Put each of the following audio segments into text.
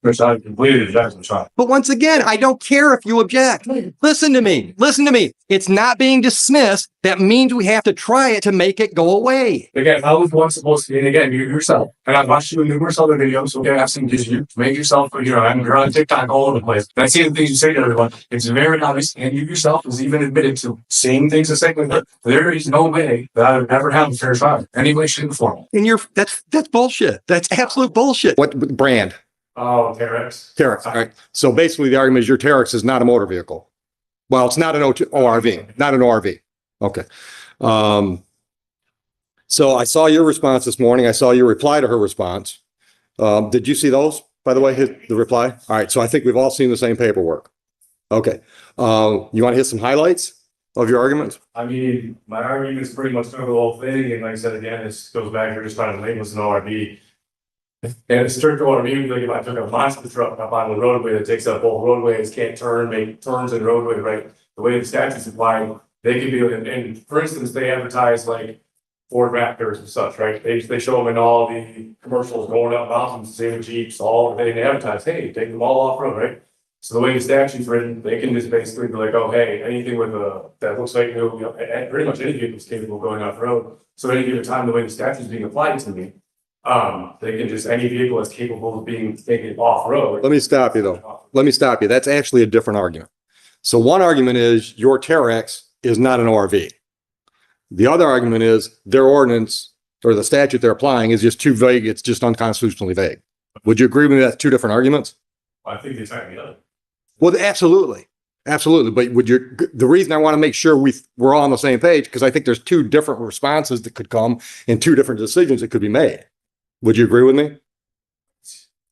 Which I completely reject the shot. But once again, I don't care if you object. Listen to me. Listen to me. It's not being dismissed. That means we have to try it to make it go away. Again, how was one supposed to be? And again, you yourself. And I've watched you in numerous other videos. So, I've seen you make yourself, you're on TikTok all over the place. And I see the things you say to everyone. It's very obvious. And you yourself has even admitted to saying things the same way. There is no way that I would ever have a fair trial. Any way, shape, or form. And that's bullshit. That's absolute bullshit. What brand? Oh, Terex. Terex. All right. So basically the argument is your Terex is not a motor vehicle. Well, it's not an ORV, not an ORV. Okay. So I saw your response this morning. I saw your reply to her response. Did you see those, by the way, the reply? All right. So I think we've all seen the same paperwork. Okay. You want to hit some highlights of your arguments? I mean, my argument is pretty much the whole thing. And like I said, again, this goes back to just trying to label as an ORV. And it's strict ORV, like if I took a monster truck up on the roadway that takes up both roadways, can't turn, make turns in the roadway, right? The way the statute's applied, they can be, and for instance, they advertise like Ford Raptors and such, right? They show them in all the commercials going up mountains, same with Jeeps, all they advertise, hey, take them all off road, right? So the way the statute's written, they can just basically be like, oh, hey, anything with that looks like new, pretty much any vehicle is capable of going off road. So at any given time, the way the statute's being applied to me, they can just, any vehicle that's capable of being taken off road. Let me stop you though. Let me stop you. That's actually a different argument. So one argument is your Terex is not an ORV. The other argument is their ordinance or the statute they're applying is just too vague. It's just unconstitutionally vague. Would you agree with me? That's two different arguments? I think they tie me up. Well, absolutely. Absolutely. But the reason I want to make sure we're all on the same page, because I think there's two different responses that could come and two different decisions that could be made. Would you agree with me?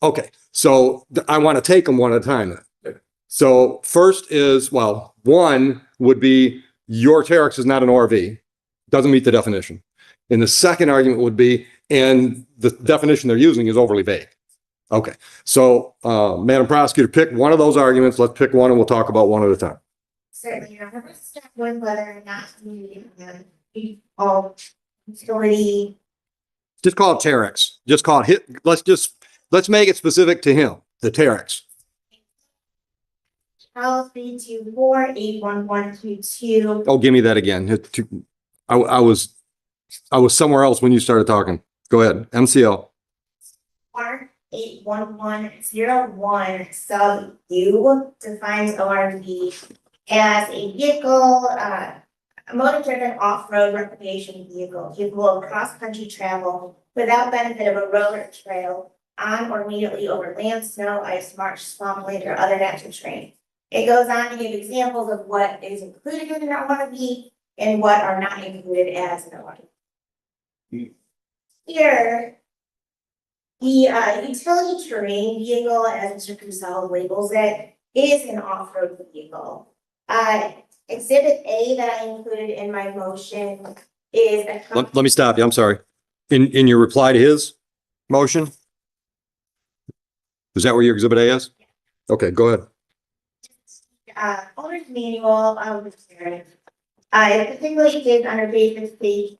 Okay. So I want to take them one at a time then. So first is, well, one would be your Terex is not an ORV. Doesn't meet the definition. And the second argument would be, and the definition they're using is overly vague. Okay. So, Madam Prosecutor, pick one of those arguments. Let's pick one and we'll talk about one at a time. Certainly, Your Honor. Let's start with whether or not we authority. Just call it Terex. Just call it let's make it specific to him, the Terex. 324-81122. Oh, give me that again. I was somewhere else when you started talking. Go ahead. MCL. 81101 sub U defines ORV as a vehicle, a motor-driven off-road recreation vehicle capable of cross-country travel without benefit of a road or trail on or immediately over land, snow, ice, marsh, swampland, or other natural terrain. It goes on to give examples of what is included in an ORV and what are not included as an ORV. Here, the utility terrain vehicle, as Mr. Cusell labels it, is an off-road vehicle. Exhibit A that I included in my motion is a. Let me stop you. I'm sorry. In your reply to his motion, is that where your Exhibit A is? Okay, go ahead. Owner's manual of the parent. It particularly states under basic stage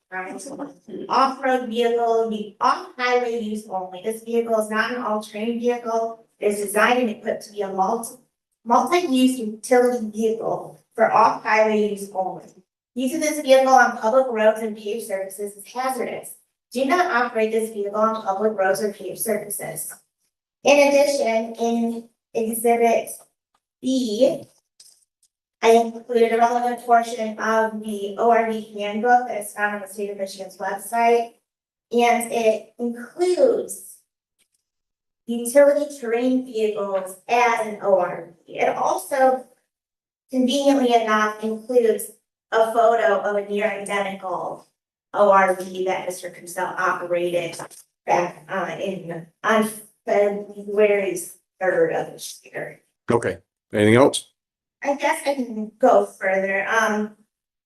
off-road vehicle, off-highway use only. This vehicle is not an all-terrain vehicle. It is designed and equipped to be a multi-use utility vehicle for off-highway use only. Use of this vehicle on public roads and paved surfaces is hazardous. Do not operate this vehicle on public roads or paved surfaces. In addition, in Exhibit B, I included a relevant portion of the ORV handbook that is found on the state of Michigan's website, and it includes utility terrain vehicles as an ORV. It also, conveniently enough, includes a photo of a near identical ORV that Mr. Cusell operated back on February 3rd of this year. Okay. Anything else? I guess I can go further.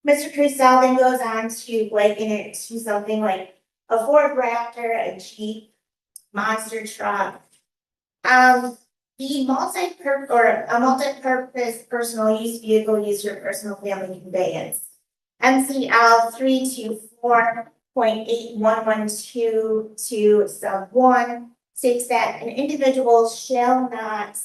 Mr. Cusell then goes on to liken it to something like a Ford Raptor, a Jeep, monster truck. The multi-purpose personal use vehicle used for personal family conveyance. MCL 324.8112 sub 1 states that an individual shall not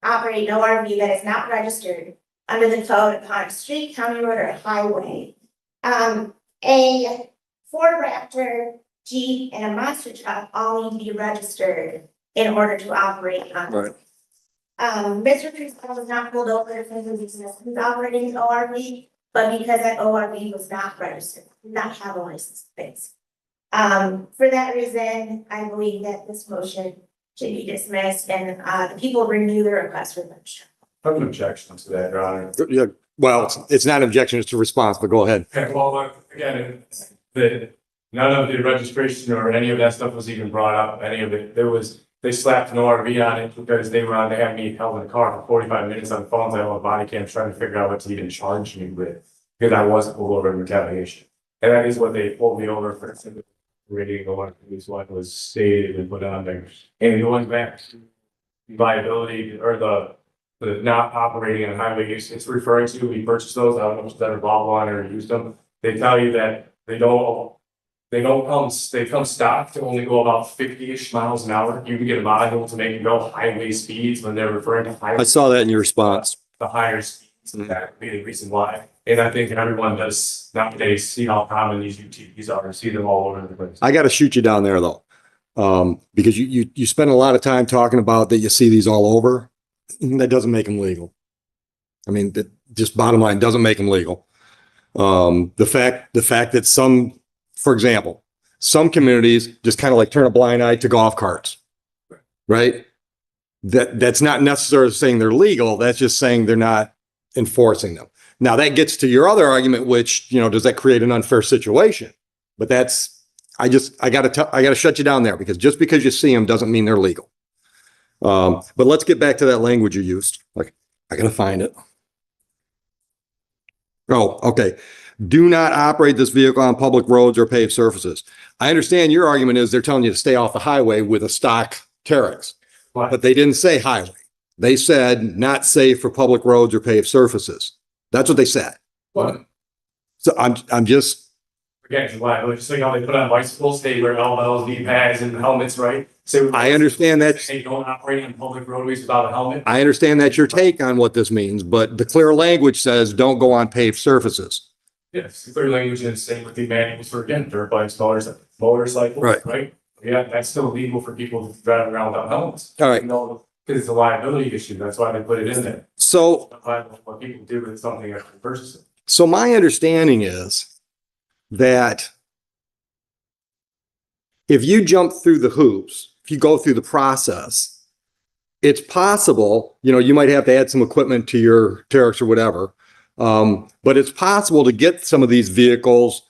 operate an ORV that is not registered under the code upon a street, county road, or highway. A Ford Raptor, Jeep, and a monster truck all need to be registered in order to operate on. Right. Mr. Truscott was not pulled over because he was operating an ORV, but because that ORV was not registered, did not have a license plate. For that reason, I believe that this motion should be dismissed and, the people renew their request for permission. I have an objection to that, Your Honor. Yeah, well, it's not an objection, it's a response, but go ahead. Okay, well, again, none of the registration or any of that stuff was even brought up, any of it. They slapped an ORV on it because they had me held in the car for 45 minutes on the phones. I have a body cam trying to figure out what to even charge me with because I wasn't pulled over in retaliation. And that is what they pulled me over for. Rating or is what was stated and put on there. And going back to liability or the not operating on highway use, it's referring to, we purchased those, I don't know if that involved one or used them. They tell you that they come stock to only go about 50-ish miles an hour. You can get a module to make it go highway speeds when they're referring to highway. I saw that in your response. The higher speeds, and that would be the reason why. And I think everyone does nowadays see how common these UTVs are, see them all over the place. I got to shoot you down there though. Because you spend a lot of time talking about that you see these all over. That doesn't make them legal. I mean, that just bottom line doesn't make them legal. The fact that some, for example, some communities just kind of like turn a blind eye to golf carts, right? That's not necessarily saying they're legal. That's just saying they're not enforcing them. Now that gets to your other argument, which, does that create an unfair situation? But I gotta shut you down there because just because you see them doesn't mean they're legal. But let's get back to that language you used. Like, I gotta find it. Oh, okay. Do not operate this vehicle on public roads or paved surfaces. I understand your argument is they're telling you to stay off the highway with a stock Terex, but they didn't say highway. They said not safe for public roads or paved surfaces. That's what they said. What? So I'm just. Again, why? Just like how they put on bicycles, they wear elbows, knee pads, and helmets, right? So I understand that. They don't operate on public roadways without a helmet. I understand that's your take on what this means, but the clear language says don't go on paved surfaces. Yes, the clear language is same with the manuals for again dirt bikes, motorcycles, Right. Yeah, that's still legal for people to drive around without helmets. All right. Because it's a liability issue. That's why they put it in there. So What people do with something after they purchase it. So my understanding is that if you jump through the hoops, if you go through the process, it's possible, you might have to add some equipment to your Terex or whatever. But it's possible to get some of these vehicles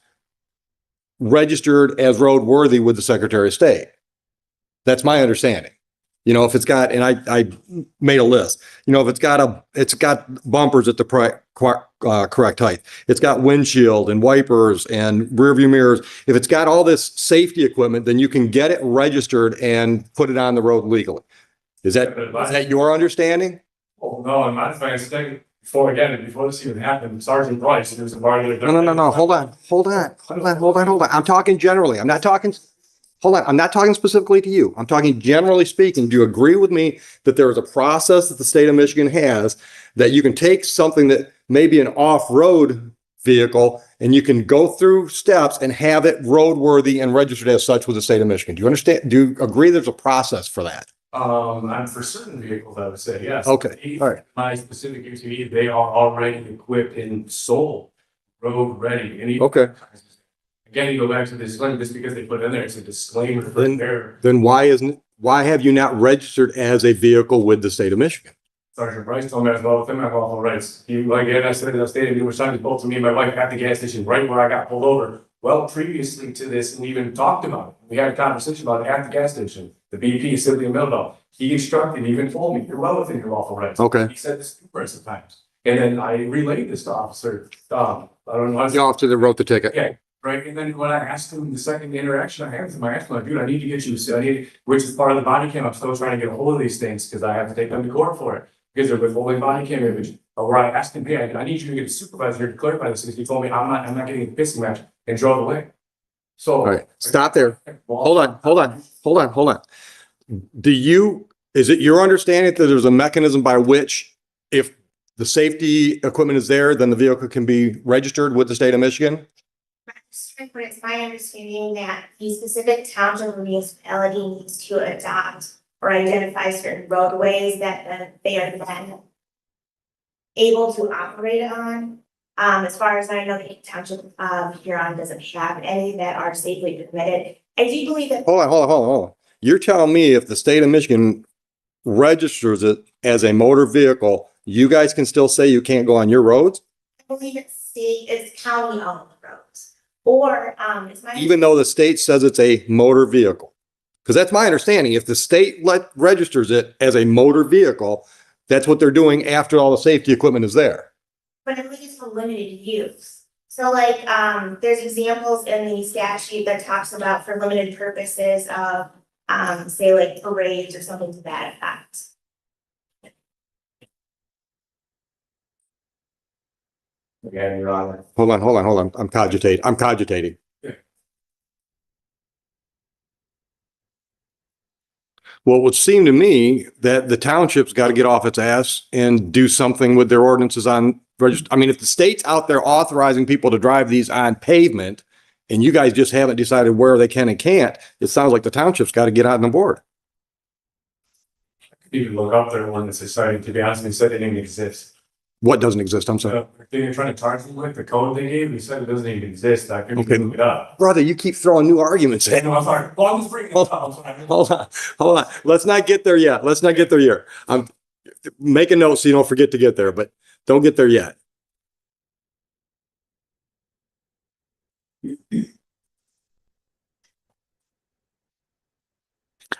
registered as roadworthy with the Secretary of State. That's my understanding. If it's got, and I made a list, if it's got bumpers at the correct height, it's got windshield and wipers and rear view mirrors. If it's got all this safety equipment, then you can get it registered and put it on the road legally. Is that your understanding? Oh, no, in my defense, before this even happened, Sergeant Bryce, there was a bar there. No. Hold on. I'm talking generally. I'm not talking specifically to you. I'm talking generally speaking. Do you agree with me that there is a process that the state of Michigan has that you can take something that may be an off-road vehicle and you can go through steps and have it roadworthy and registered as such with the state of Michigan? Do you understand? Do you agree there's a process for that? For certain vehicles, I would say, yes. Okay, all right. My specific UTV, they are already equipped and sold road ready. Okay. Again, you go back to the disclaimer, just because they put it in there, it's a disclaimer for there. Then why have you not registered as a vehicle with the state of Michigan? Sergeant Bryce told me as well within my lawful rights. I said, I stated numerous times, both to me and my wife at the gas station, right where I got pulled over. Well, previously to this, we even talked about it. We had a conversation about it at the gas station. The BP simply Millville. He instructed, even told me, you're well within your lawful rights. Okay. He said this numerous of times. And then I relayed this to Officer, I don't know. The officer that wrote the ticket. Yeah, right. And then when I asked him the second interaction I had with him, I asked him, like, dude, I need to get you, which is part of the body cam. I'm still trying to get a hold of these things because I have to take them to court for it. Because they're withholding body cam image. Where I asked him, hey, I need you to get a supervisor to clarify this because he told me I'm not getting a pissing match and drove away. So all right, stop there. Hold on. is it your understanding that there's a mechanism by which if the safety equipment is there, then the vehicle can be registered with the state of Michigan? But it's my understanding that the specific township or municipality needs to adopt or identify certain roadways that they are then able to operate on. As far as I know, the township of Huron doesn't have any that are safely permitted. I do believe that. Hold on. You're telling me if the state of Michigan registers it as a motor vehicle, you guys can still say you can't go on your roads? I believe it's county owned roads. Or, it's my. Even though the state says it's a motor vehicle? Because that's my understanding. If the state registers it as a motor vehicle, that's what they're doing after all the safety equipment is there. But I believe it's for limited use. So like, there's examples in the statute that talks about for limited purposes of, say like parades or something to that effect. Again, Your Honor. Hold on. I'm cogitating. Yeah. Well, it would seem to me that the township's got to get off its ass and do something with their ordinances on register. I mean, if the state's out there authorizing people to drive these on pavement and you guys just haven't decided where they can and can't, it sounds like the township's got to get on the board. You can look up their one that's deciding, to be honest, they said it didn't exist. What doesn't exist? I'm sorry. They're trying to charge them with the code they gave, he said it doesn't even exist, I couldn't Okay. look it up. Brother, you keep throwing new arguments in. No, I'm sorry, well, I was bringing it up. Hold on. Let's not get there yet. I'm make a note so you don't forget to get there, but don't get there yet.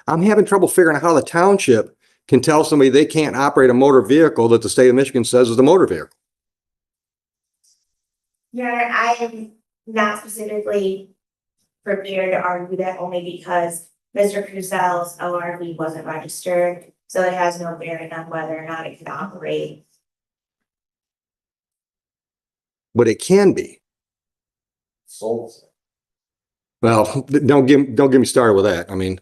I'm having trouble figuring out how the township can tell somebody they can't operate a motor vehicle that the state of Michigan says is a motor vehicle. Your Honor, I am not specifically prepared to argue that only because Mr. Cruzel's ORV wasn't registered, so it has no bearing on whether or not it can operate. But it can be. Souls. Well, don't get me started with that. I mean,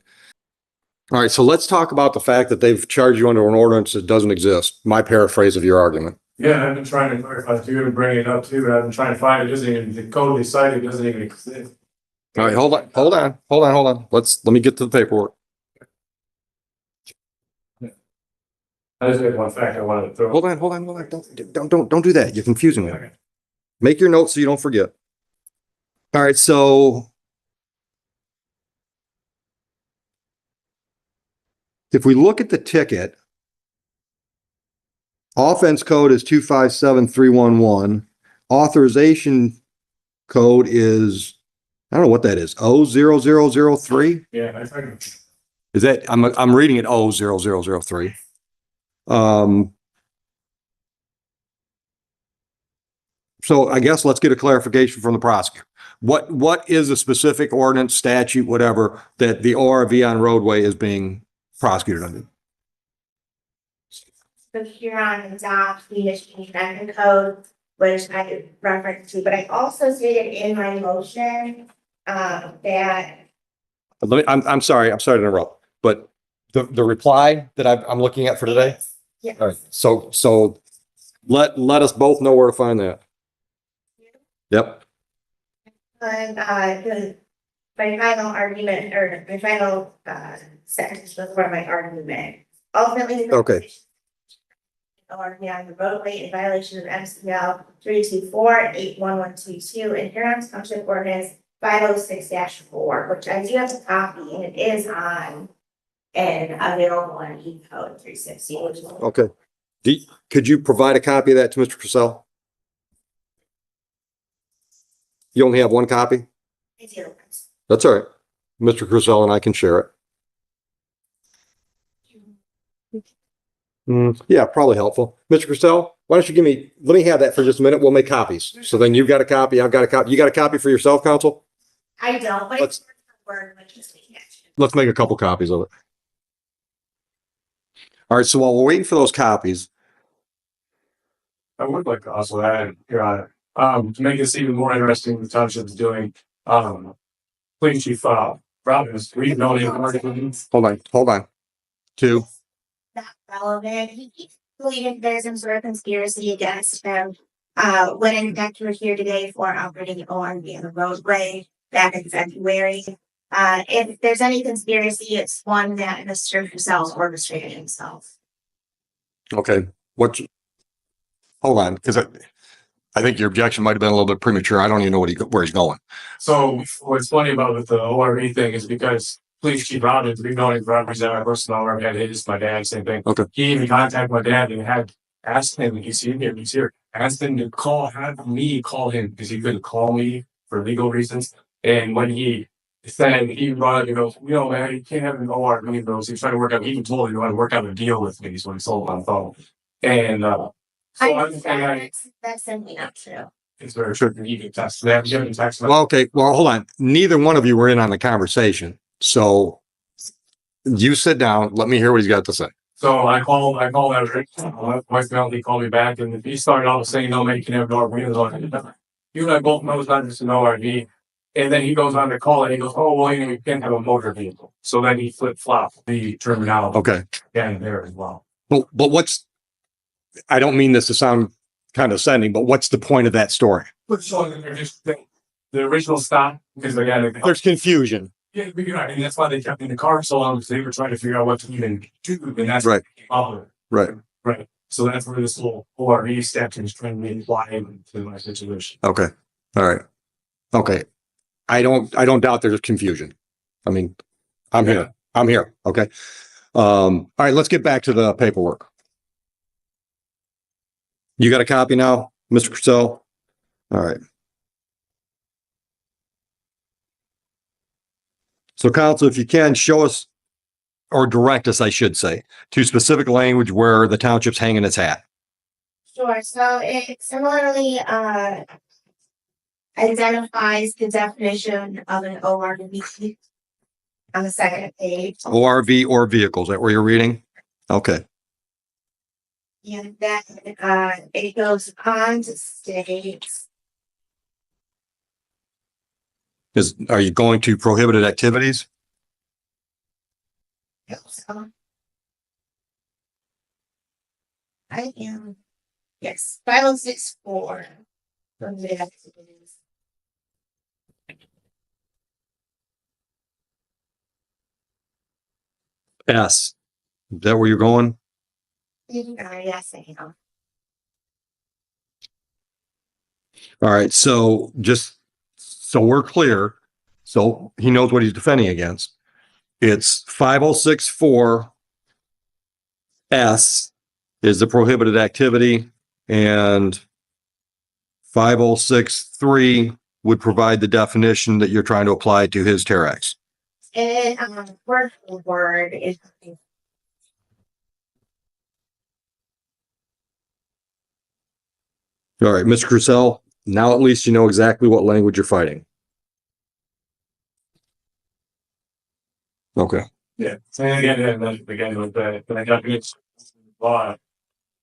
all right, so let's talk about the fact that they've charged you under an ordinance that doesn't exist. My paraphrase of your argument. Yeah, I've been trying to clarify it too and bring it up too, and I've been trying to find it, doesn't even, the code they cited doesn't even exist. All right, hold on. Let me get to the paperwork. I just had one fact I wanted to throw. Hold on. Don't do that. You're confusing me. Okay. Make your notes so you don't forget. All right, so if we look at the ticket, offense code is 257311. Authorization code is, I don't know what that is, 00003. Yeah, I tried. Is that, I'm reading it 00003. So I guess let's get a clarification from the prosecutor. What is a specific ordinance, statute, whatever, that the ORV on roadway is being prosecuted under? So Huron adopts the Michigan Traffic Code, which I could reference to, but I also stated in my motion, that. I'm sorry to interrupt, but the reply that I'm looking at for today? Yes. All right, so let us both know where to find that. Yep. And, my final argument, or my final, sentence before my argument, ultimately. Okay. Or on the roadway in violation of MCL 324-81122 and Huron Township Ordinance 506-4, which I do have a copy and it is on and available on E-code 360, which is. Okay. Could you provide a copy of that to Mr. Purcell? You only have one copy? I do. That's all right. Mr. Cruzel and I can share it. Yeah, probably helpful. Mr. Cruzel, why don't you let me have that for just a minute. We'll make copies. So then you've got a copy, I've got a copy. You got a copy for yourself, counsel? I don't, but it's word, which is Let's make a couple copies of it. All right, so while we're waiting for those copies, I would like to also add, Your Honor, to make this even more interesting, the township's doing, Police Chief, Robbins, we know. hold on. Two. Not relevant. He keeps believing there's some sort of conspiracy against him. When in fact we're here today for operating an ORV on the roadway back in February. If there's any conspiracy, it's one that Mr. Purcell's orchestrated himself. Okay. Hold on, because I think your objection might have been a little bit premature. I don't even know where he's going. So what's funny about with the ORV thing is because police chief Robbins, we've known him forever. He's our personal ORV had his, my dad, same thing. Okay. He even contacted my dad and had asked him, he's here, asked him to have me call him because he couldn't call me for legal reasons. And when he said, he brought up, he goes, man, you can't have an ORV. He was trying to work out, he even told me he wanted to work out a deal with me. So he sold on the phone. And, That's simply not true. it's very true. You can text. They have given text. Well, okay. Well, hold on. Neither one of you were in on the conversation. So you sit down. Let me hear what he's got to say. So I called that voicemail. He called me back and he started off saying, no, man, you can have no RV. You and I both know it's not just an ORV. And then he goes on to call it. And he goes, oh, well, you can't have a motor vehicle. So then he flip-flopped the terminology. Okay. Again, there as well. But I don't mean this to sound condescending, but what's the point of that story? So they're just the original stop, because again, There's confusion. yeah, and that's why they kept me in the car so long, because they were trying to figure out what to even do, and that's Right. Right. Right. So that's where this whole ORV statute is trying to imply into my situation. Okay. All right. Okay. I don't doubt there's confusion. I mean, I'm here. Okay. All right. Let's get back to the paperwork. You got a copy now, Mr. Purcell? All right. So counsel, if you can show us or direct us, I should say, to specific language where the township's hanging its hat. Sure. So it similarly identifies the definition of an ORV on the second page. ORV or vehicles, is that where you're reading? Okay. And then it goes on to state. Are you going to prohibited activities? So I am, yes, 5064. From the activities. S. Is that where you're going? Yes, I am. All right. So just so we're clear, so he knows what he's defending against. It's 5064 S is the prohibited activity, and 5063 would provide the definition that you're trying to apply to his Terex. And word for word is. All right, Mr. Crucell, now at least you know exactly what language you're fighting. Okay. Yeah. So again, with the documents, law,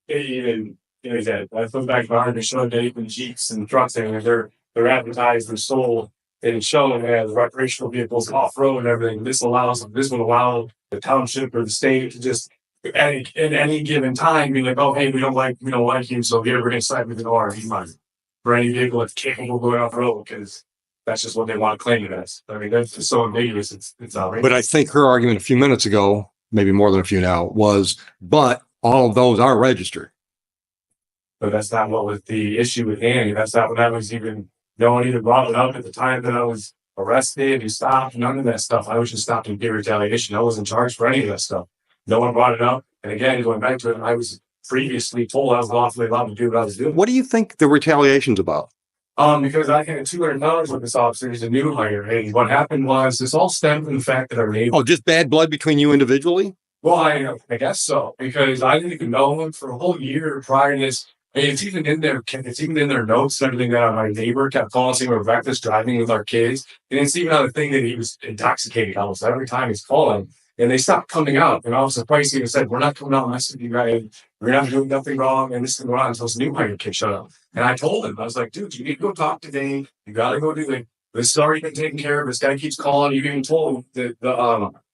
even that I put back behind to show that even Jeeps and trucks and they're advertised and sold and shown as recreational vehicles off road and everything. This would allow the township or the state to just at any given time be like, oh hey, we don't like you, so we're gonna side with an RV money for any vehicle that's capable of going off road, because that's just what they want to claim it as. I mean, that's just so ambiguous. It's outrageous. But I think her argument a few minutes ago, maybe more than a few now, was, but all of those are registered. But that's not what was the issue with Annie. That's not what I was even, no one even brought it up at the time that I was arrested. He stopped, none of that stuff. I was just stopped in peer retaliation. I wasn't charged for any of that stuff. No one brought it up. And again, going back to it, I was previously told I was lawfully allowed to do what I was doing. What do you think the retaliation's about? Because I had $200 with this officer. He's a new hire. And what happened was this all stemmed from the fact that our neighbor. Oh, just bad blood between you individually? Well, I guess so, because I didn't even know him for a whole year prior to this. And it's even in their notes and everything that my neighbor kept calling saying we're breakfast driving with our kids. And it's even on the thing that he was intoxicated almost every time he's calling. And they stopped coming out. And I was surprised he said, we're not coming out unless you guys, we're not doing nothing wrong. And this is going on until this new hire kid shut up. And I told him, I was like, dude, you need to go talk to Dave. You got to go do this. This has already been taken care of. This guy keeps calling. You even told him that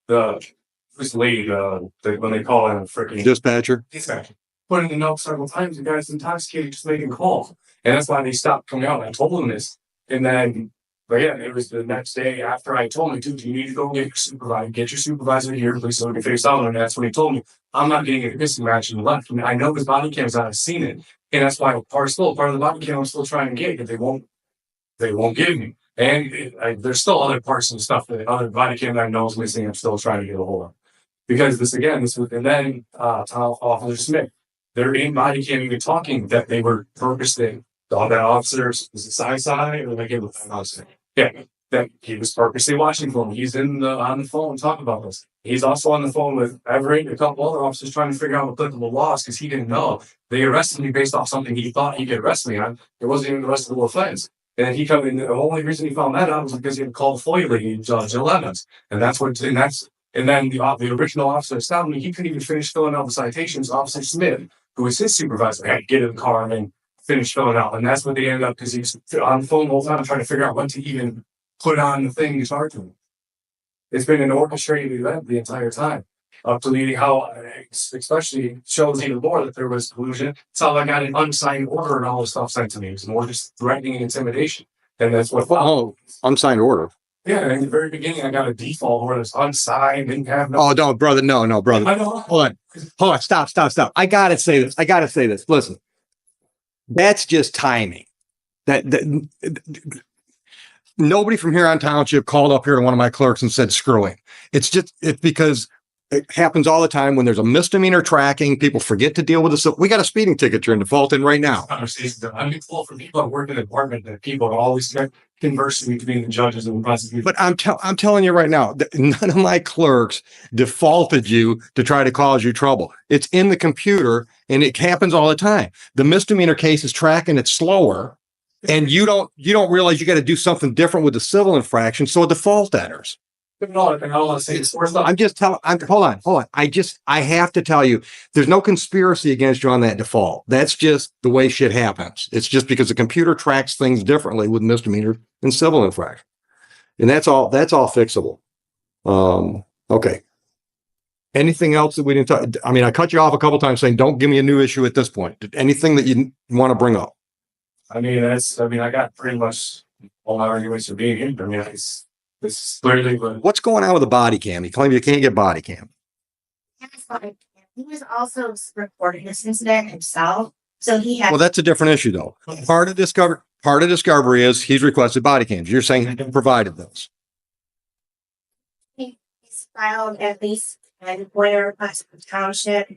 the this lady, when they call in a freaking Dispatcher. dispatch, put in the note several times, the guy's intoxicated, just making calls. And that's why they stopped coming out. I told them this. And then, but yeah, it was the next day after I told him, dude, you need to go get your supervisor here, please, so we can figure this out. And that's when he told me, I'm not getting a missing match and left. And I know his body cam's out, I've seen it. And that's why part of the body cam I'm still trying to get, but they won't give me. And there's still other parts and stuff that other body cam that I know is missing. I'm still trying to get a hold of. Because and then Officer Smith, they're in body cam even talking that they were purposely, all that officers was a side or like it was yeah, that he was purposely watching for him. He's on the phone talking about this. He's also on the phone with Everett and a couple other officers trying to figure out applicable laws because he didn't know. They arrested me based off something he thought he could arrest me on. It wasn't even an arrestable offense. And he come in. The only reason he found that out was because he had called FOIA lady, Judge Evans, and then the original officer that stopped me. He couldn't even finish filling out the citations. Officer Smith, who was his supervisor, had to get in the car and finish filling out, and that's what they ended up because he was on the phone the whole time trying to figure out what to even put on the thing he's arguing. It's been an orchestrated event the entire time, up to leading how, especially shows even more that there was collusion. It's how I got an unsigned order and all this stuff sent to me. It was more just threatening and intimidation, and that's what. Oh, unsigned order. Yeah, in the very beginning, I got a default order that's unsigned, didn't have no. Oh, no, brother. No, brother. Hold on. Stop. I gotta say this. Listen, that's just timing. That nobody from Huron Township called up here to one of my clerks and said, screw him. It's because it happens all the time when there's a misdemeanor tracking, people forget to deal with it. So we got a speeding ticket you're in default in right now. I'm full for people that work in the department that people are always conversing between the judges and the prosecutors. But I'm telling you right now, none of my clerks defaulted you to try to cause you trouble. It's in the computer and it happens all the time. The misdemeanor case is tracking it slower and you don't realize you got to do something different with the civil infraction. So a default enters. No, I want to say this. Hold on. I have to tell you, there's no conspiracy against you on that default. That's just the way shit happens. It's just because the computer tracks things differently with misdemeanor and civil infraction. And that's all fixable. Okay. Anything else that we didn't talk? I mean, I cut you off a couple times saying, don't give me a new issue at this point. Anything that you want to bring up? I got pretty much all my arguments for being in. It's clearly, but What's going on with the body cam? You claim you can't get body cam. He was also reporting this incident himself, so he had. Well, that's a different issue, though. Part of discovery is he's requested body cams. You're saying he provided those. He's filed at least a FOIA request for township,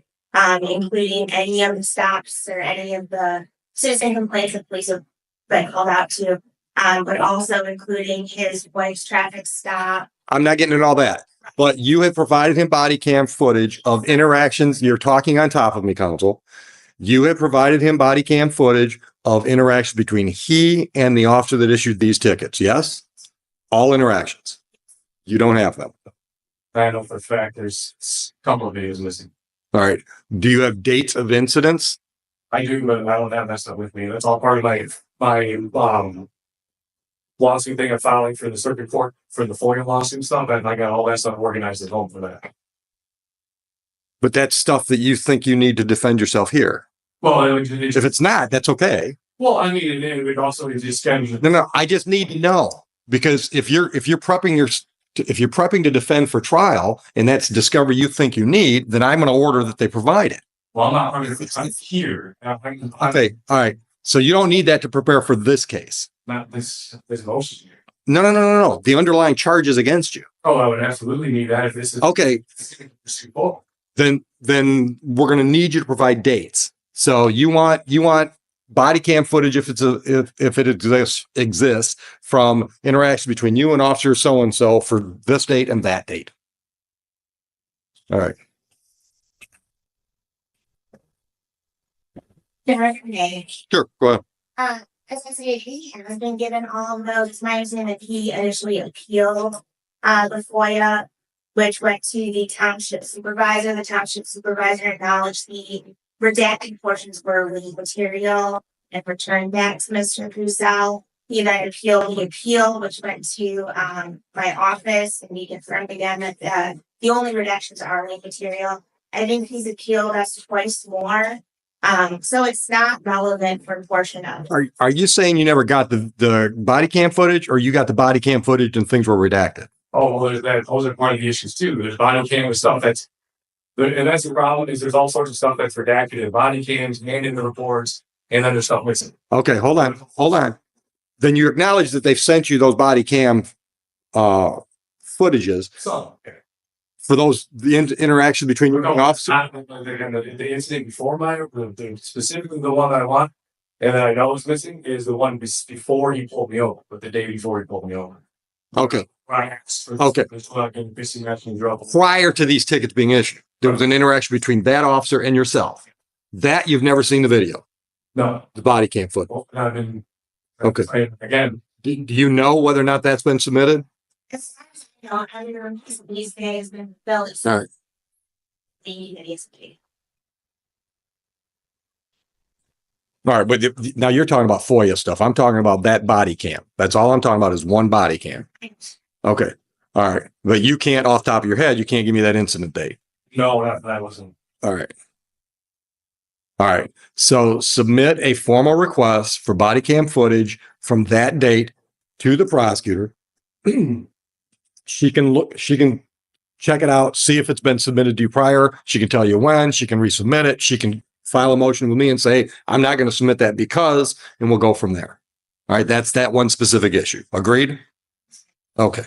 including any of the stops or any of the citizen complaints that police have been called out to. But also including his wife's traffic stop. I'm not getting into all that, but you have provided him body cam footage of interactions. You're talking on top of me, counsel. You have provided him body cam footage of interactions between he and the officer that issued these tickets. Yes? All interactions. You don't have them. I know for a fact there's a couple of videos missing. All right. Do you have dates of incidents? I do, but I don't have that stuff with me. That's all part of my lawsuit thing I'm filing for the circuit court for the FOIA lawsuit stuff, and I got all that stuff organized at home for that. But that's stuff that you think you need to defend yourself here. Well, If it's not, that's okay. well, I mean, it would also just No, I just need to know, because if you're prepping to defend for trial and that's discovery you think you need, then I'm going to order that they provide it. Well, I'm here. Okay. All right. So you don't need that to prepare for this case. Not this motion here. No. The underlying charges against you. Oh, I would absolutely need that if this is Okay. Then we're going to need you to provide dates. So you want body cam footage if it exists from interaction between you and officer so and so for this date and that date. All right. Sure. Go ahead. As I said, he has been given all of those. It's my understanding that he initially appealed the FOIA, which went to the township supervisor. The township supervisor acknowledged the redacted portions were legal material and returned back to Mr. Cruzel. He then appealed the appeal, which went to my office, and he confirmed again that The only redactions are late material. I think he's appealed us twice more. So it's not relevant for a portion of. Are you saying you never got the body cam footage, or you got the body cam footage and things were redacted? Oh, well, those are part of the issues too. There's body cam stuff and that's the problem, is there's all sorts of stuff that's redacted in body cams and in the reports, and then there's stuff missing. Okay, hold on. Then you acknowledge that they've sent you those body cam footages So, okay. for the interaction between you and the officer. The incident before specifically the one that I want, and that I know is missing, is the one before he pulled me over, but the day before he pulled me over. Okay. Okay. Okay. Prior to these tickets being issued, there was an interaction between that officer and yourself. That you've never seen the video, No. the body cam footage. Well, I've been. Okay. Again, Do you know whether or not that's been submitted? As far as I know, everyone these days been built. All right. All right, but now you're talking about FOIA stuff. I'm talking about that body cam. That's all I'm talking about is one body cam. Okay. All right. But you can't, off the top of your head, you can't give me that incident date. no, that wasn't. All right. All right. So submit a formal request for body cam footage from that date to the prosecutor. She can check it out, see if it's been submitted to you prior. She can tell you when, she can resubmit it. She can file a motion with me and say, I'm not going to submit that because, and we'll go from there. All right. That's that one specific issue. Agreed? Okay.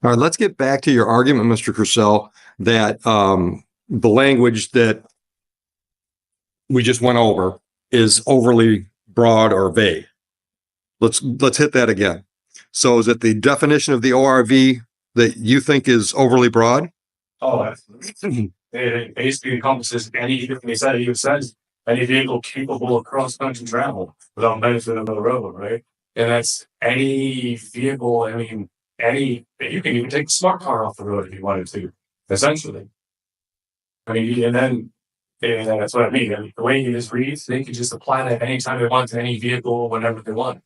All right, let's get back to your argument, Mr. Crucell, that the language that we just went over is overly broad or vague. Let's hit that again. So is it the definition of the ORV that you think is overly broad? Oh, absolutely. It basically encompasses any vehicle capable of cross-country travel without benefit of the road, right? And that's any vehicle, I mean, you can even take a smart car off the road if you wanted to, essentially. I mean, and that's what I mean. I mean, the way this reads, they can just apply that anytime they want to any vehicle, whenever they want.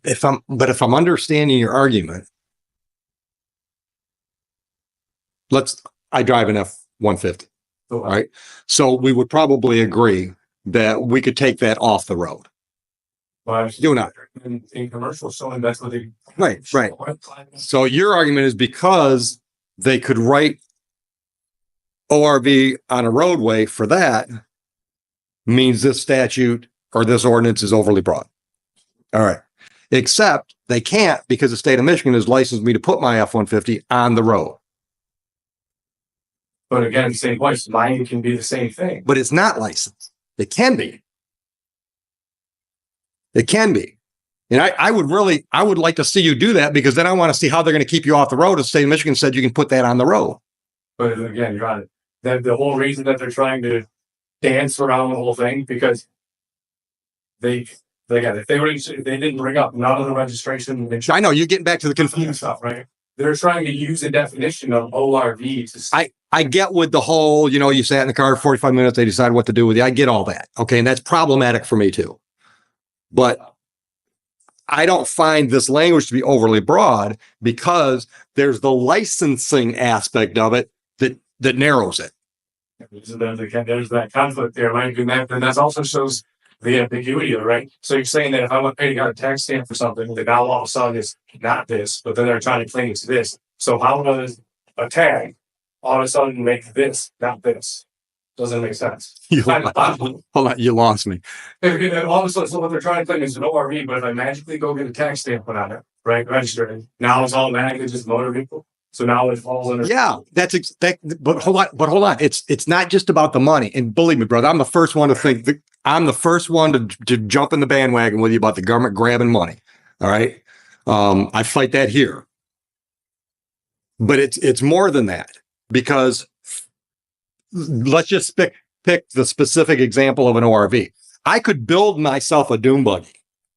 If I'm understanding your argument, I drive an F-150, So, right? So we would probably agree that we could take that off the road. Do not. In commercial, showing that's what they. Right. So your argument is because they could write ORV on a roadway for that means this statute or this ordinance is overly broad. All right. Except they can't because the state of Michigan has licensed me to put my F-150 on the road. But again, same place, mine can be the same thing. But it's not licensed. It can be. It can be. And I would like to see you do that because then I want to see how they're going to keep you off the road. The state of Michigan said you can put that on the road. But again, you're on it. The whole reason that they're trying to dance around the whole thing because if they didn't bring up none of the registration. I know you're getting back to the confusion stuff, right? They're trying to use the definition of ORV to. I get with the whole, you sat in the car 45 minutes, they decided what to do with you. I get all that. Okay. And that's problematic for me too. But I don't find this language to be overly broad because there's the licensing aspect of it that narrows it. There's that conflict there, right? And that also shows the ambiguity of it, right? So you're saying that if I went got a tax stamp for something, that now all of a sudden it's not this, but then they're trying to claim it's this. So how does a tag all of a sudden make this, not this? Doesn't make sense. Hold on, you lost me. All of a sudden, so what they're trying to claim is an ORV, but if I magically go get a tax stamp put on it, right, registered, now it's automatically just motor vehicle. So now it falls under. Yeah, but hold on. It's not just about the money. And believe me, brother, I'm the first one to think I'm the first one to jump in the bandwagon with you about the government grabbing money. All right. I fight that here. But it's more than that because let's just pick the specific example of an ORV. I could build myself a dune buggy,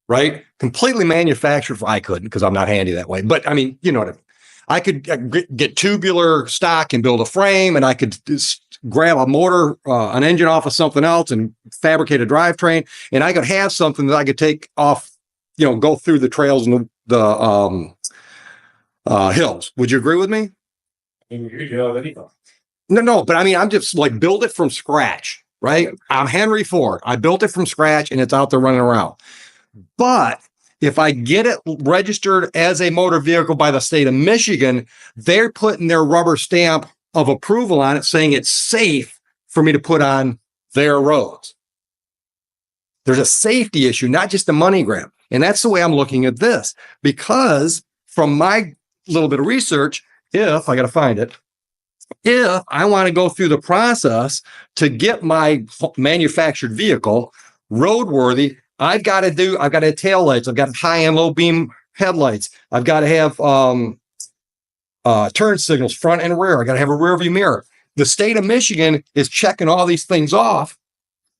right? Completely manufactured. I couldn't because I'm not handy that way. But I mean, you know what I mean. I could get tubular stock and build a frame, and I could just grab a motor, an engine off of something else and fabricate a drivetrain. And I could have something that I could take off, you know, go through the trails and the hills. Would you agree with me? No, but I mean, I'm just like build it from scratch, right? I'm Henry Ford. I built it from scratch and it's out there running around. But if I get it registered as a motor vehicle by the state of Michigan, they're putting their rubber stamp of approval on it, saying it's safe for me to put on their roads. There's a safety issue, not just a money grab. And that's the way I'm looking at this, because from my little bit of research, if I got to find it, if I want to go through the process to get my manufactured vehicle roadworthy, I've got to have tail lights. I've got high and low beam headlights. I've got to have turn signals front and rear. I got to have a rear view mirror. The state of Michigan is checking all these things off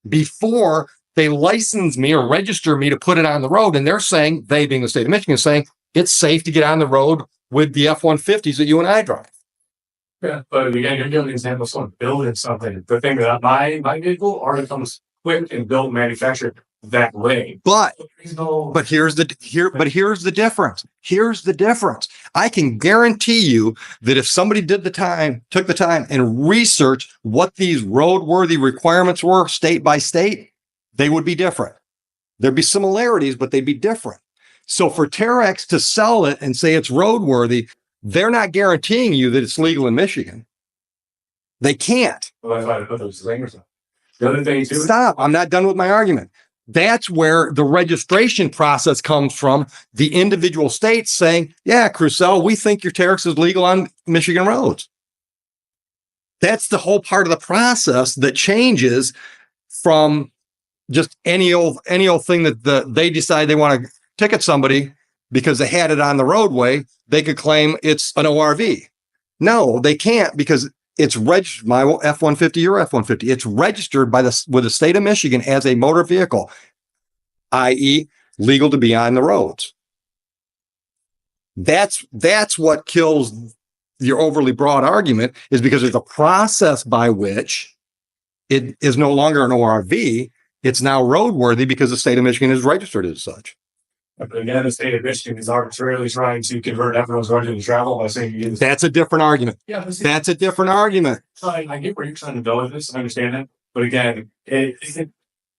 before they license me or register me to put it on the road. And they're saying, they being the state of Michigan, saying it's safe to get on the road with the F-150s that you and I drive. Yeah, but again, you're giving an example of someone building something. The thing that my vehicle already comes quick and built, manufactured that way. But here's the difference. Here's the difference. I can guarantee you that if somebody took the time and researched what these roadworthy requirements were state by state, they would be different. There'd be similarities, but they'd be different. So for Terex to sell it and say it's roadworthy, they're not guaranteeing you that it's legal in Michigan. They can't. Well, that's why I put those disclaimers on. The other thing too. Stop. I'm not done with my argument. That's where the registration process comes from. The individual states saying, yeah, Crucell, we think your Terex is legal on Michigan roads. That's the whole part of the process that changes from just any old thing that they decide they want to ticket somebody because they had it on the roadway. They could claim it's an ORV. No, they can't, because it's registered, my F-150, your F-150. It's registered with the state of Michigan as a motor vehicle, i.e. legal to be on the roads. That's what kills your overly broad argument, is because there's a process by which it is no longer an ORV. It's now roadworthy because the state of Michigan is registered as such. But again, the state of Michigan is arbitrarily trying to convert everyone's right to travel by saying that's a different argument. Yeah, that's a different argument. I get where you're trying to go with this. I understand that. But again,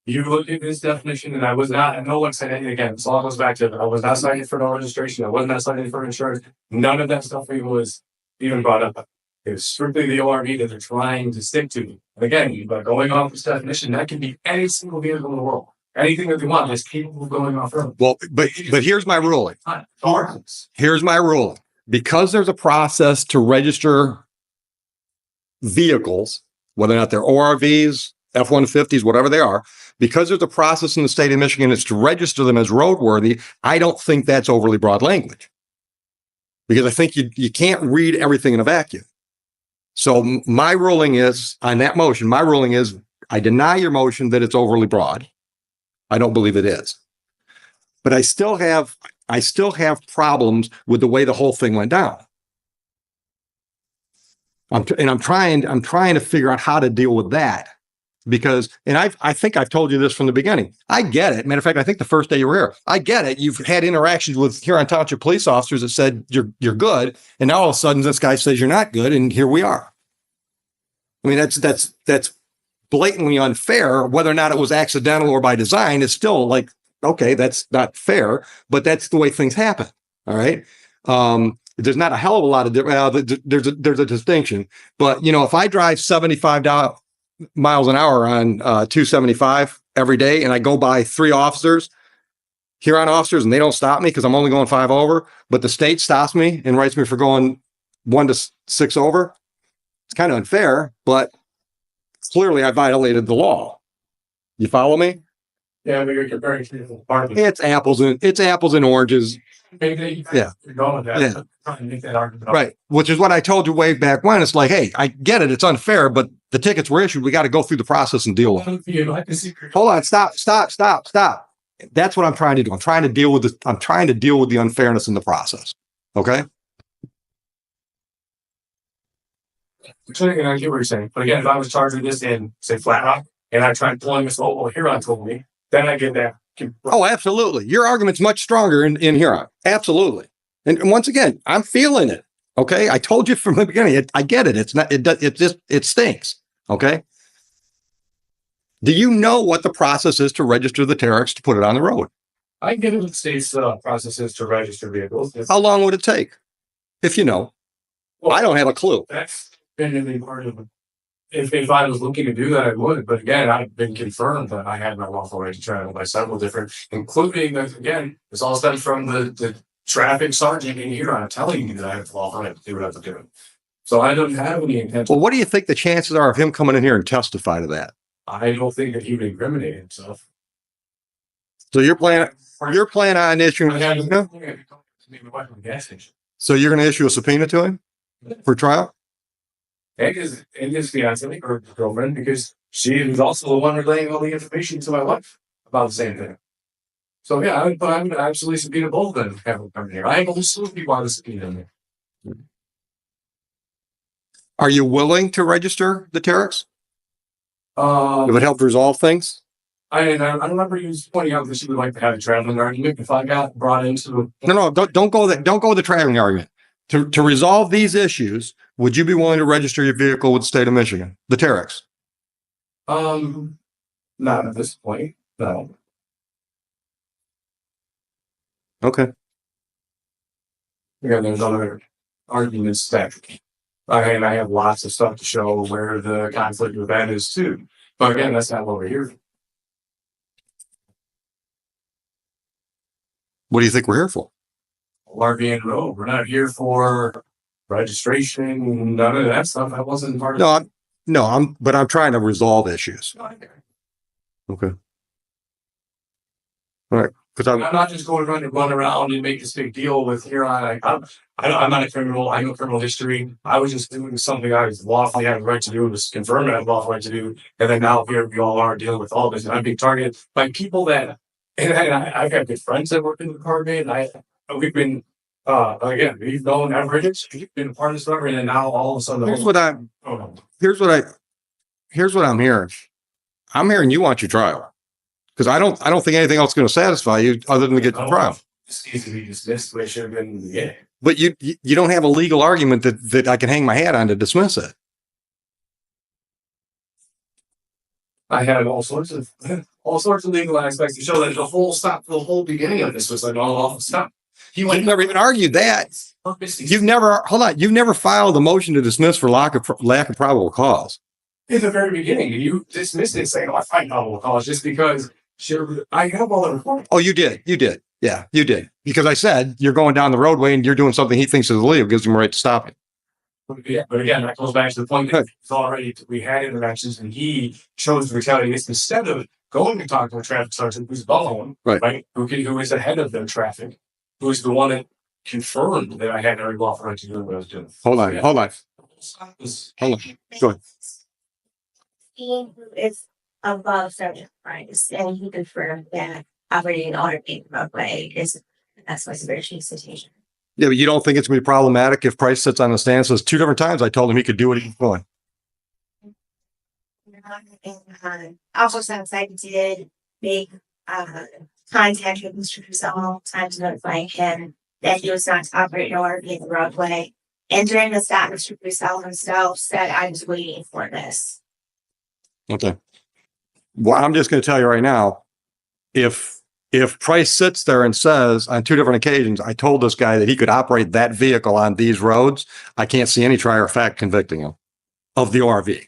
you look at this definition, and I was not, and no one said anything again. This all goes back to, I was not cited for no registration. I was not cited for insurance. None of that stuff was even brought up. It was strictly the ORV that they're trying to stick to. And again, by going off this definition, that can be any single vehicle in the world. Anything that they want is capable of going off road. Well, but here's my ruling. Here's my ruling. Because there's a process to register vehicles, whether or not they're ORVs, F-150s, whatever they are, because there's a process in the state of Michigan is to register them as roadworthy, I don't think that's overly broad language. Because I think you can't read everything in a vacuum. So my ruling is, on that motion, my ruling is I deny your motion that it's overly broad. I don't believe it is. But I still have problems with the way the whole thing went down. I'm trying to figure out how to deal with that, because, and I think I've told you this from the beginning. I get it. Matter of fact, I think the first day you were here, I get it. You've had interactions with Huron Township police officers that said you're good, and now all of a sudden this guy says you're not good, and here we are. I mean, that's blatantly unfair. Whether or not it was accidental or by design is still like, okay, that's not fair, but that's the way things happen. All right. There's not a hell of a lot of there's a distinction, but you know, if I drive 75 miles an hour on 275 every day, and I go by 3 officers, Huron officers, and they don't stop me because I'm only going 5 over, but the state stops me and writes me for going 1 to 6 over. It's kind of unfair, but clearly I violated the law. You follow me? Yeah, but you're comparing to it's apples and oranges. Yeah. You're going with that. Yeah. Trying to make that argument. Right. Which is what I told you way back when. It's like, hey, I get it. It's unfair, but the tickets were issued. We got to go through the process and deal with it. Hold on. Stop. That's what I'm trying to do. I'm trying to deal with the unfairness in the process. Okay. And I get what you're saying, but again, if I was charging this in, say, Flat Rock, and I tried pulling this, oh, well, Huron told me, then I get that. Oh, absolutely. Your argument's much stronger in Huron. Absolutely. And once again, I'm feeling it. Okay. I told you from the beginning, I get it. It's not, it stinks. Okay. Do you know what the process is to register the Terex to put it on the road? I get it. The state's processes to register vehicles. How long would it take? If you know, Well, I don't have a clue. That's been a big part of it. If I was looking to do that, I would. But again, I've been confirmed that I had my lawful right to travel by several different, including that, again, this all stems from the traffic sergeant in Huron telling me that I have the lawful right to do what I have to do. So I don't have any intent. Well, what do you think the chances are of him coming in here and testify to that? I don't think that he would incriminate himself. So you're planning on issuing, Gas station. so you're going to issue a subpoena to him for trial? And his fiance or girlfriend, because she was also the one relaying all the information to my wife about the same thing. So yeah, I would absolutely subpoena both of them have them come here. I ain't gonna sue people out of subpoena them. Are you willing to register the Terex? It would help resolve things. I remember you pointing out that she would like to have a traveling argument if I got brought into the. No, don't go there. Don't go with the traveling argument. To resolve these issues, would you be willing to register your vehicle with the state of Michigan, the Terex? Not at this point, no. Okay. Yeah, there's other arguments that I have lots of stuff to show where the conflict with that is too. But again, that's not what we're here for. What do you think we're here for? RV road. We're not here for registration, none of that stuff. That wasn't part of But I'm trying to resolve issues. Okay. All right. Because I'm not just going to run around and make this big deal with here on. I'm not a criminal. I know criminal history. I was just doing something I was lawfully had the right to do, was confirm I had the lawful right to do. And then now here we all are dealing with all this. And I'm being targeted by people that, and I've had good friends that work in the department. We've been, again, we've known averages. We've been a part of this forever. And then now all of a sudden, here's what I'm hearing. I'm hearing you want your trial. Because I don't think anything else is going to satisfy you other than to get to trial. This needs to be dismissed the way it should have been in the beginning. But you don't have a legal argument that I can hang my hat on to dismiss it. I had all sorts of legal aspects to show that the whole beginning of this was like all awful stuff. You've never even argued that. You've never filed a motion to dismiss for lack of probable cause. In the very beginning, you dismissed it saying, I find probable cause just because I have all the reporting. Oh, you did. Yeah, you did. Because I said you're going down the roadway and you're doing something he thinks is illegal, gives him a right to stop it. Yeah, but again, that goes back to the point that we had interactions and he chose to retaliate instead of going to talk to a traffic sergeant who's above him, right? Who is ahead of the traffic, who is the one that confirmed that I had every lawful right to do what I was doing. Hold on. Go ahead. Who is above Sergeant Price, and he confirmed that operating on a main roadway that's like a very cheap situation. Yeah, but you don't think it's going to be problematic if Price sits on the stand and says 2 different times I told him he could do what he was doing. Also, since I did make contact with Mr. Purcell, time to notify him that he was not to operate nor be the roadway. And during the stop, Mr. Purcell himself said I was waiting for this. Okay. Well, I'm just going to tell you right now, if Price sits there and says on 2 different occasions, I told this guy that he could operate that vehicle on these roads, I can't see any trier of fact convicting him of the ORV.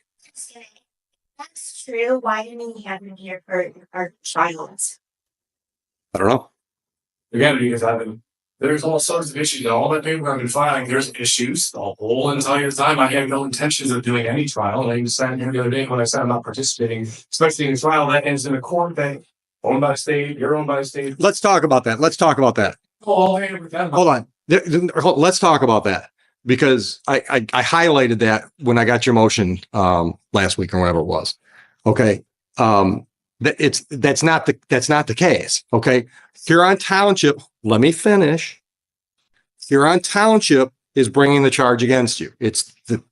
That's true. Why didn't he have him here for our child? I don't know. Again, because there's all sorts of issues. All that paper I've been filing, there's issues. The whole entire time, I had no intentions of doing any trial. And I even sat here the other day when I said I'm not participating, especially in a trial that ends in a court that owned by the state, you're owned by the state. Let's talk about that. Hold on. Let's talk about that. Because I highlighted that when I got your motion last week or whatever it was. Okay. That's not the case. Okay. Huron Township, let me finish. Huron Township is bringing the charge against you. It's the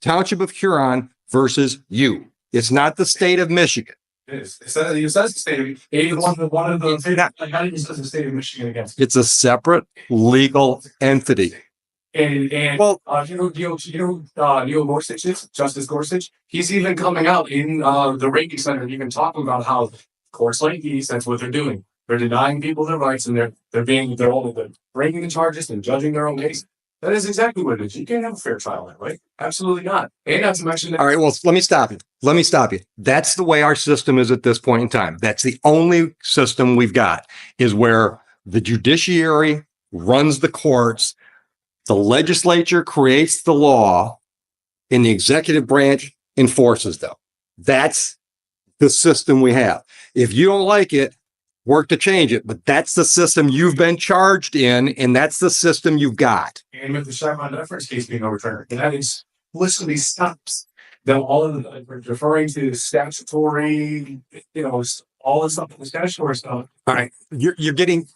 Township of Huron versus you. It's not the state of Michigan. It says the state of, one of the, like, how do you say the state of Michigan against? It's a separate legal entity. And Well, Neil Gorsuch is, Justice Gorsuch, he's even coming out in the Reagan Center, even talking about how courts like these, that's what they're doing. They're denying people their rights, and they're breaking the charges and judging their own case. That is exactly what it is. You can't have a fair trial that way. Absolutely not. And not to mention that. All right, well, let me stop you. That's the way our system is at this point in time. That's the only system we've got, is where the judiciary runs the courts, the legislature creates the law, and the executive branch enforces them. That's the system we have. If you don't like it, work to change it, but that's the system you've been charged in, and that's the system you've got. And with the Chevron deference case being overturned, that explicitly stops them all of the referring to statutory, all the stuff, the statutory stuff. All right, you're getting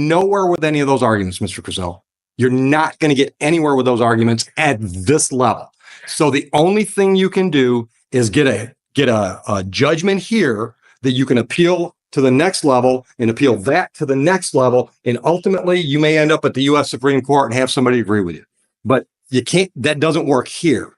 nowhere with any of those arguments, Mr. Crisell. You're not going to get anywhere with those arguments at this level. So the only thing you can do is get a judgment here that you can appeal to the next level and appeal that to the next level. And ultimately you may end up at the U.S. Supreme Court and have somebody agree with you, but you can't, that doesn't work here.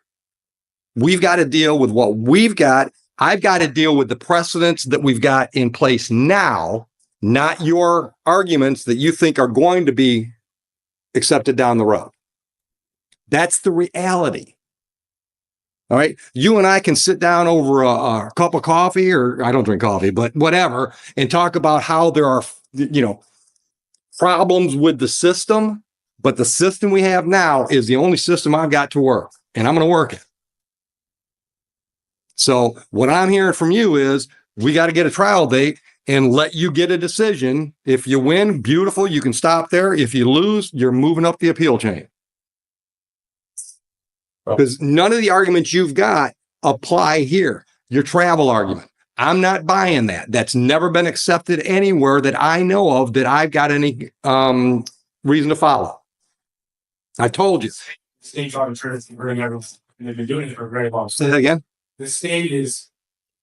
We've got to deal with what we've got. I've got to deal with the precedents that we've got in place now, not your arguments that you think are going to be accepted down the road. That's the reality. All right. You and I can sit down over a cup of coffee, or I don't drink coffee, but whatever, and talk about how there are, problems with the system. But the system we have now is the only system I've got to work, and I'm going to work it. So what I'm hearing from you is we got to get a trial date and let you get a decision. If you win, beautiful. You can stop there. If you lose, you're moving up the appeal chain. Because none of the arguments you've got apply here. Your travel argument, I'm not buying that. That's never been accepted anywhere that I know of that I've got any reason to follow. I told you. State arbitrators bring everything. They've been doing it for a very long time. Say that again. The state is,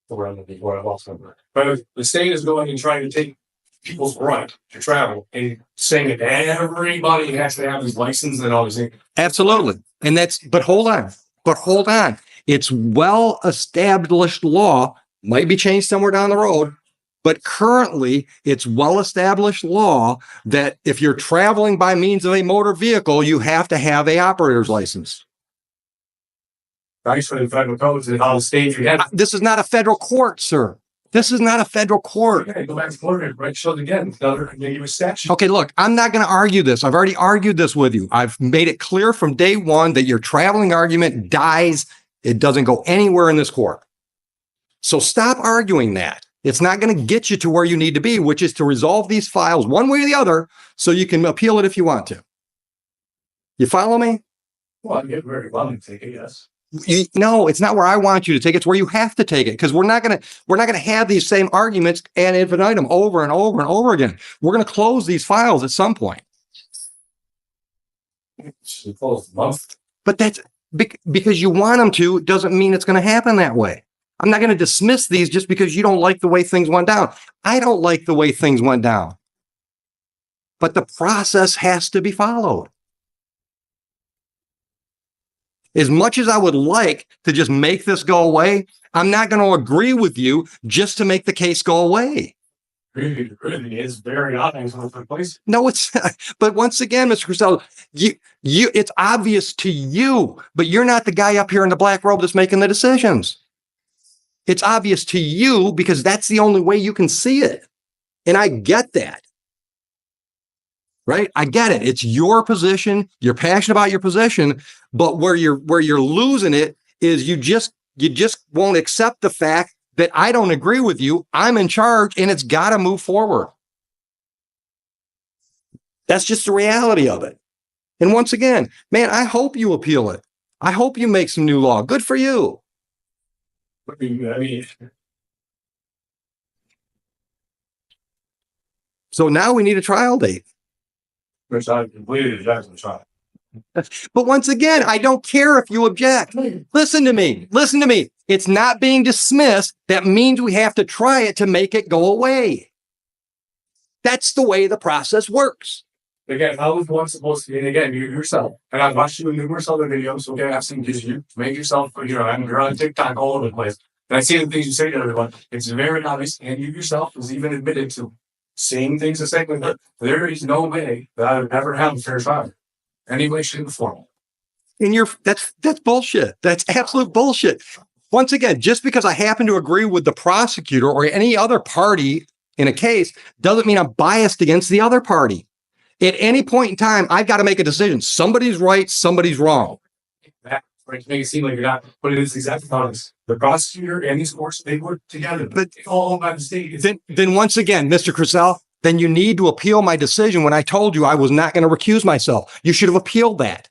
but the state is going and trying to take people's right to travel and saying that everybody has to have his license and all these things. Absolutely. And but hold on. It's well established law, might be changed somewhere down the road, but currently it's well established law that if you're traveling by means of a motor vehicle, you have to have a operator's license. Thanks for the federal codes and all the states you have. This is not a federal court, sir. This is not a federal court. Okay, go back to Florida, right? Show it again. Another negative statute. Okay, look, I'm not going to argue this. I've already argued this with you. I've made it clear from day one that your traveling argument dies. It doesn't go anywhere in this court. So stop arguing that. It's not going to get you to where you need to be, which is to resolve these files one way or the other so you can appeal it if you want to. You follow me? Well, I get very well to take it, yes. No, it's not where I want you to take it. It's where you have to take it, because we're not going to have these same arguments ad infinitum over and over and over again. We're going to close these files at some point. But that's because you want them to, doesn't mean it's going to happen that way. I'm not going to dismiss these just because you don't like the way things went down. I don't like the way things went down. But the process has to be followed. As much as I would like to just make this go away, I'm not going to agree with you just to make the case go away. Really is very obvious in the place. No, it's not. But once again, Mr. Crisell, it's obvious to you, but you're not the guy up here in the black robe that's making the decisions. It's obvious to you because that's the only way you can see it. And I get that. Right? I get it. It's your position. You're passionate about your position, but where you're losing it is you just won't accept the fact that I don't agree with you. I'm in charge and it's got to move forward. That's just the reality of it. And once again, man, I hope you appeal it. I hope you make some new law. Good for you. I mean, So now we need a trial date. Which I completely reject the trial. But once again, I don't care if you object. Listen to me. Listen to me. It's not being dismissed. That means we have to try it to make it go away. That's the way the process works. Again, how is one supposed to be? And again, you yourself. And I've watched you in numerous other videos. Okay, I've seen you make yourself, you're on TikTok all over the place. And I see the things you say to everyone. It's very obvious, and you yourself has even admitted to saying things the same way. There is no way that I would ever have a fair trial. Any way, shape, or form. And that's bullshit. That's absolute bullshit. Once again, just because I happen to agree with the prosecutor or any other party in a case doesn't mean I'm biased against the other party. At any point in time, I've got to make a decision. Somebody's right, somebody's wrong. That right, to make it seem like you're not putting this exact honest. The prosecutor and these courts, they work together, but it's all owned by the state. Then once again, Mr. Crisell, then you need to appeal my decision when I told you I was not going to recuse myself. You should have appealed that.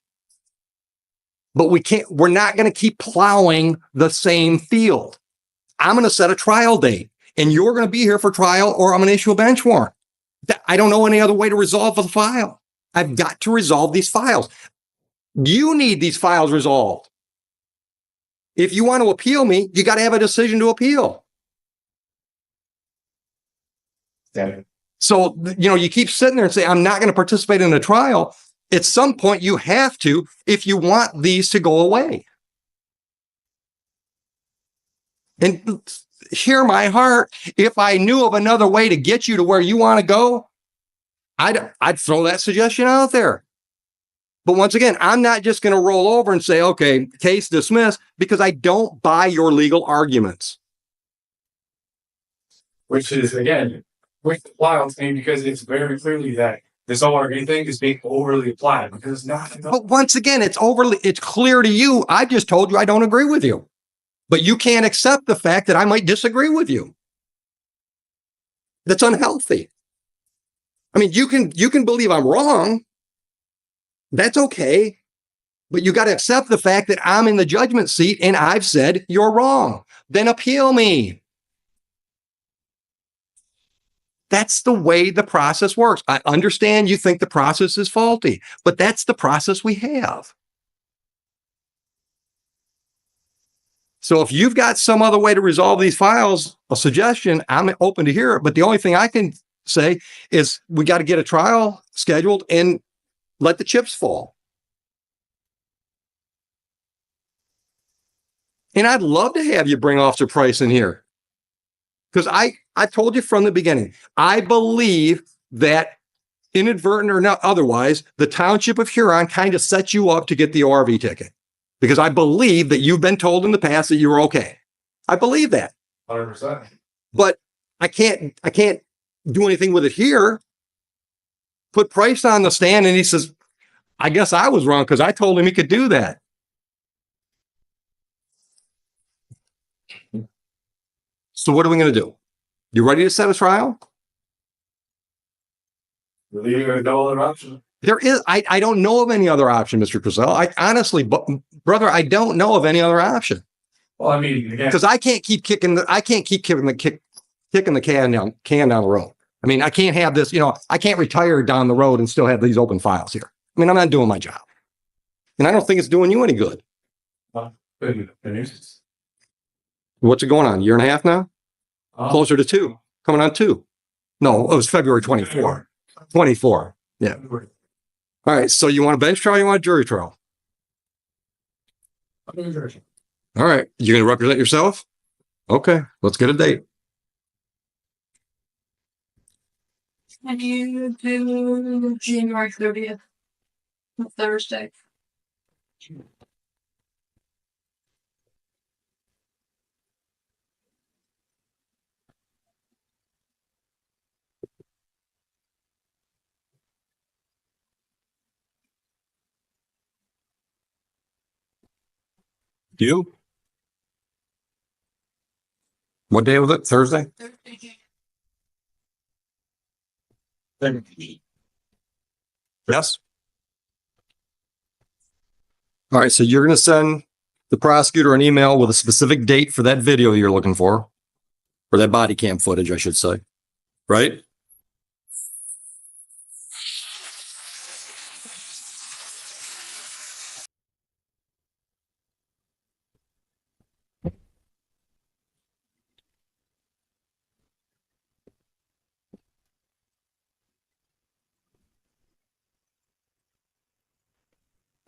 But we're not going to keep plowing the same field. I'm going to set a trial date, and you're going to be here for trial, or I'm going to issue a bench warrant. I don't know any other way to resolve the file. I've got to resolve these files. You need these files resolved. If you want to appeal me, you got to have a decision to appeal. Yeah. So, you keep sitting there and say, I'm not going to participate in a trial. At some point, you have to, if you want these to go away. And hear my heart. If I knew of another way to get you to where you want to go, I'd throw that suggestion out there. But once again, I'm not just going to roll over and say, okay, case dismissed, because I don't buy your legal arguments. Which is, again, wild to me because it's very clearly that this ORV thing is being overly applied because it's not. But once again, it's clear to you. I just told you I don't agree with you. But you can't accept the fact that I might disagree with you. That's unhealthy. I mean, you can believe I'm wrong. That's okay. But you got to accept the fact that I'm in the judgment seat and I've said you're wrong. Then appeal me. That's the way the process works. I understand you think the process is faulty, but that's the process we have. So if you've got some other way to resolve these files, a suggestion, I'm open to hear it. But the only thing I can say is we got to get a trial scheduled and let the chips fall. And I'd love to have you bring Officer Price in here. Because I told you from the beginning, I believe that inadvertent or not otherwise, the Township of Huron kind of set you up to get the ORV ticket. Because I believe that you've been told in the past that you were okay. I believe that. 100%. But I can't do anything with it here. Put Price on the stand and he says, I guess I was wrong because I told him he could do that. So what are we going to do? You ready to set a trial? Leaving no other option. There is, I don't know of any other option, Mr. Crisell. I honestly, brother, I don't know of any other option. Well, I mean, again, because I can't keep kicking the can down the road. I mean, I can't have this, I can't retire down the road and still have these open files here. I mean, I'm not doing my job. And I don't think it's doing you any good. What's it going on? Year and a half now? Closer to 2. Coming on 2. No, it was February 24. 24. Yeah. All right. So you want a bench trial? You want a jury trial? All right. You're going to represent yourself? Okay. Let's get a date. Can you do January 30th, Thursday? You? What day was it? Thursday? Yes. All right. So you're going to send the prosecutor an email with a specific date for that video you're looking for, or that body cam footage, I should say. Right?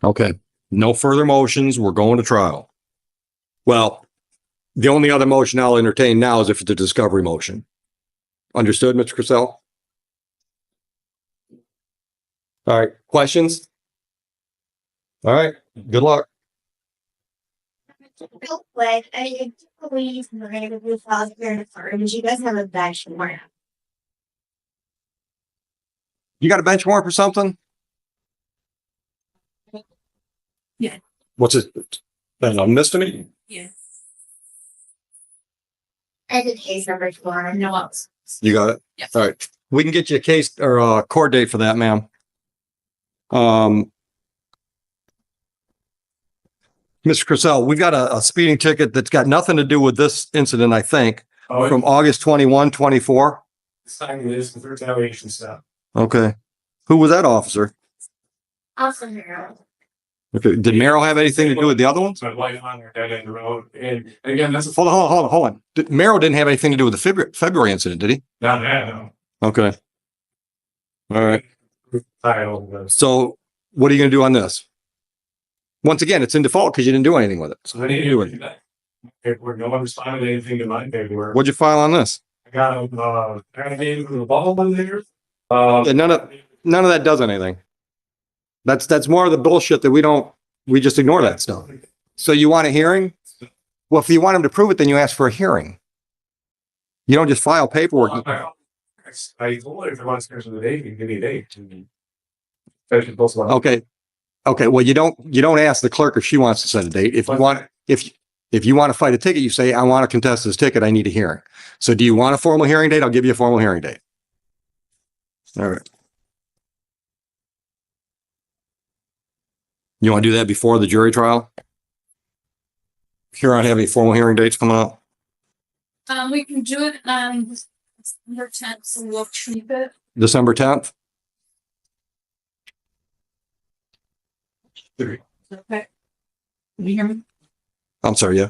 Okay, no further motions. We're going to trial. Well, the only other motion I'll entertain now is if it's a discovery motion. Understood, Mr. Cassell? All right, questions? All right, good luck. Real quick, I believe we're gonna review files here in the firm. You guys have a bench warrant. You got a bench warrant for something? Yeah. What's it? A misdemeanor? Yes. And the case number four. No else. You got it? Yes. All right. We can get you a case or a court date for that, ma'am. Mr. Cassell, we've got a speeding ticket that's got nothing to do with this incident, I think, Oh, from August 21, 24. signing this, the retaliation stuff. Okay. Who was that officer? Also Harold. Okay. Did Merrill have anything to do with the other ones? My light on there, dead end the road, and again, that's Hold on. Merrill didn't have anything to do with the February incident, did he? not that, no. Okay. All right. Title, So what are you going to do on this? Once again, it's in default because you didn't do anything with it. so I need to do that. Paperwork, no one responded anything to my paperwork. What'd you file on this? I got, I gave him the ball in there. Yeah, none of that does anything. That's more of the bullshit that we just ignore that stuff. So you want a hearing? Well, if you want him to prove it, then you ask for a hearing. You don't just file paperwork. I told her if it wants to schedule the date, you can give me a date. Especially both of them. Okay. Okay. Well, you don't ask the clerk if she wants to set a date. If you want to fight a ticket, you say, I want to contest this ticket. I need a hearing. So do you want a formal hearing date? I'll give you a formal hearing date. All right. You want to do that before the jury trial? Here, I have any formal hearing dates coming up. We can do it on December 10th, so we'll treat it. December 10th? Okay. Can you hear me? I'm sorry, yeah.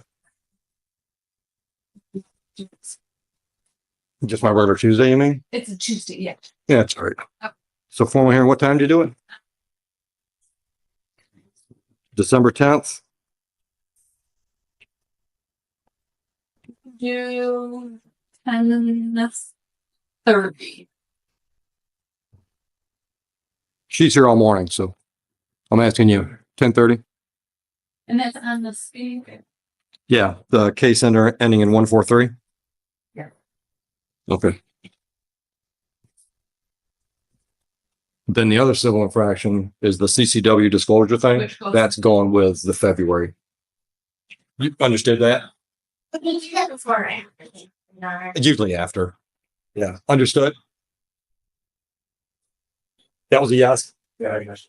Just my regular Tuesday, you mean? It's a Tuesday, yeah. Yeah, that's all right. Okay. So formal hearing, what time do you do it? December 10th? Do 10:30. She's here all morning, so I'm asking you, 10:30? And that's on the speed. Yeah, the case ending in 143? Yeah. Okay. Then the other civil infraction is the CCW disclosure thing. Which goes- That's going with the February. You understood that? But we do that before, right? No. Usually after. Yeah, understood? That was a yes. Yeah, I guess.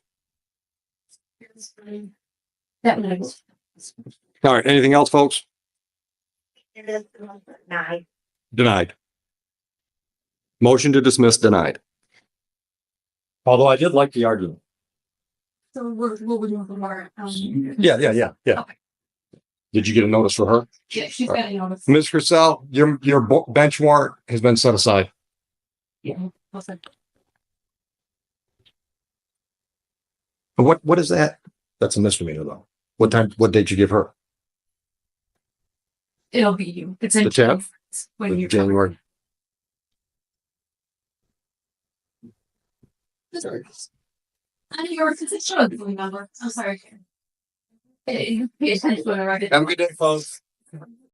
That makes. All right, anything else, folks? It is the month of nine. Denied. Motion to dismiss denied. Although I did like the argument. So what we're doing for Laura. Yeah. Okay. Did you get a notice for her? Yeah, she's got a notice. Ms. Purcell, your bench warrant has been set aside. Yeah. Listen. What is that? That's a misdemeanor though. What date did you give her? It'll be you. It's in The 10th? when you're January. I know yours is a show. Remember? I'm sorry. Hey, pay attention when I write it. Have a good day, folks.